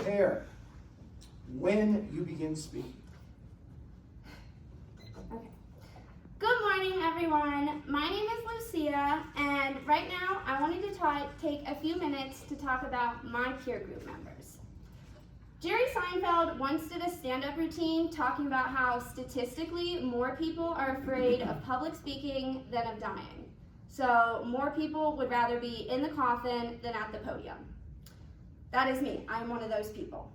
prepare when you begin speaking. Okay. Good morning, everyone. My name is Lucia, and right now I wanted to take a few minutes to talk about my peer group members. Jerry Seinfeld once did a stand-up routine talking about how statistically more people are afraid of public speaking than of dying. So more people would rather be in the coffin than at the podium. That is me. I'm one of those people.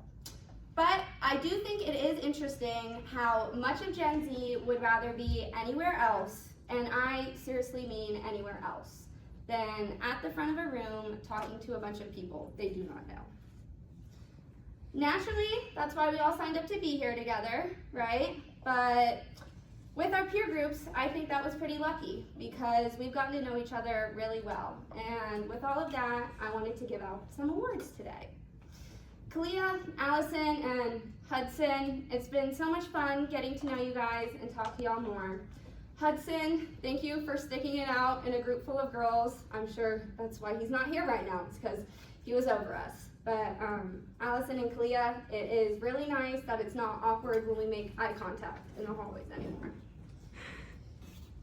But I do think it is interesting how much of Gen Z would rather be anywhere else, and I seriously mean anywhere else, than at the front of a room talking to a bunch of people they do not know. Naturally, that's why we all signed up to be here together, right? But with our peer groups, I think that was pretty lucky because we've gotten to know each other really well. And with all of that, I wanted to give out some awards today. Kalia, Allison, and Hudson, it's been so much fun getting to know you guys and talk to y'all more. Hudson, thank you for sticking it out in a group full of girls. I'm sure that's why he's not here right now. It's because he was over us. But Allison and Kalia, it is really nice that it's not awkward when we make eye contact in the hallways anymore.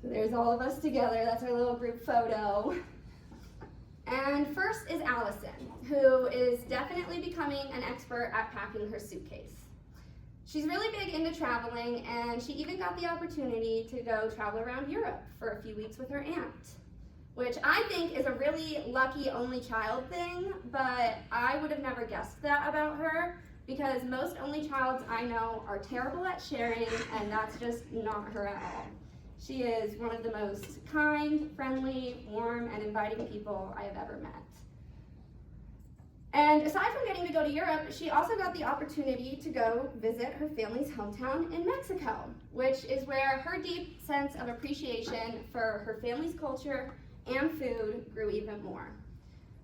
So there's all of us together. That's our little group photo. And first is Allison, who is definitely becoming an expert at packing her suitcase. She's really big into traveling, and she even got the opportunity to go travel around Europe for a few weeks with her aunt, which I think is a really lucky only child thing, but I would have never guessed that about her because most only childs I know are terrible at sharing, and that's just not her at all. She is one of the most kind, friendly, warm, and inviting people I have ever met. And aside from getting to go to Europe, she also got the opportunity to go visit her family's hometown in Mexico, which is where her deep sense of appreciation for her family's culture and food grew even more.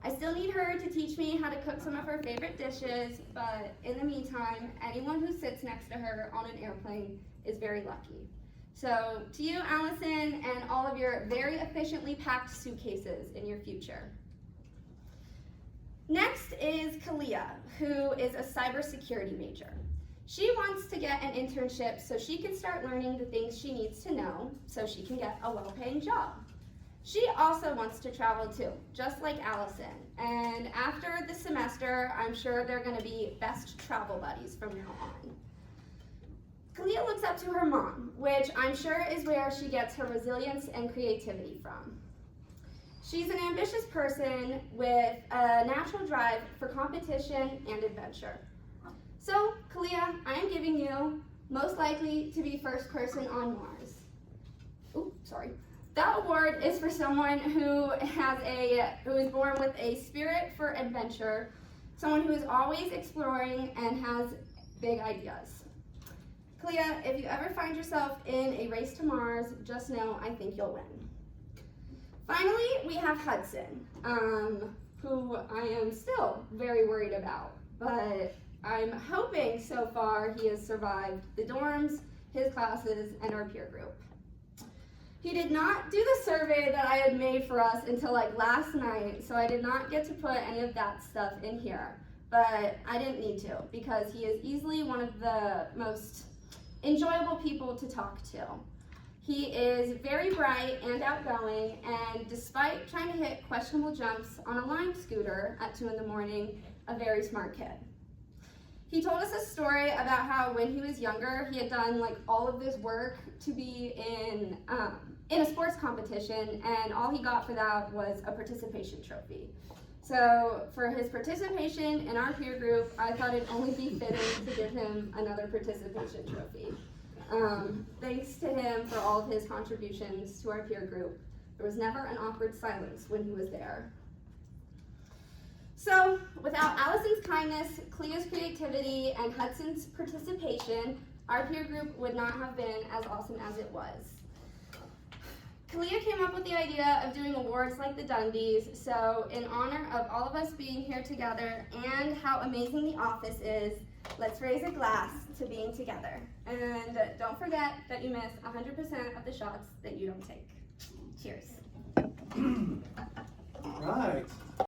I still need her to teach me how to cook some of her favorite dishes, but in the meantime, anyone who sits next to her on an airplane is very lucky. So to you, Allison, and all of your very efficiently packed suitcases in your future. Next is Kalia, who is a cybersecurity major. She wants to get an internship so she can start learning the things she needs to know so she can get a well-paying job. She also wants to travel too, just like Allison. And after the semester, I'm sure they're going to be best travel buddies from now on. Kalia looks up to her mom, which I'm sure is where she gets her resilience and creativity from. She's an ambitious person with a natural drive for competition and adventure. So, Kalia, I am giving you most likely to be first person on Mars. That award is for someone who is born with a spirit for adventure, someone who is always exploring and has big ideas. Kalia, if you ever find yourself in a race to Mars, just know I think you'll win. Finally, we have Hudson, who I am still very worried about, but I'm hoping so far he has survived the dorms, his classes, and our peer group. He did not do the survey that I had made for us until last night, so I did not get to put any of that stuff in here, but I didn't need to because he is easily one of the most enjoyable people to talk to. He is very bright and outgoing, and despite trying to hit questionable jumps on a Lime scooter at 2 in the morning, a very smart kid. He told us a story about how when he was younger, he had done all of this work to be in a sports competition, and all he got for that was a participation trophy. So for his participation in our peer group, I thought it'd only be fitting to give him another participation trophy. Thanks to him for all of his contributions to our peer group. There was never an awkward silence when he was there. So, without Allison's kindness, Clea's creativity, and Hudson's participation, our peer group would not have been as awesome as it was. Kalia came up with the idea of doing awards like the Dundies, so in honor of all of us being here together and how amazing the office is, let's raise a glass to being together. And don't forget that you miss 100% of the shots that you don't take. Cheers. Right.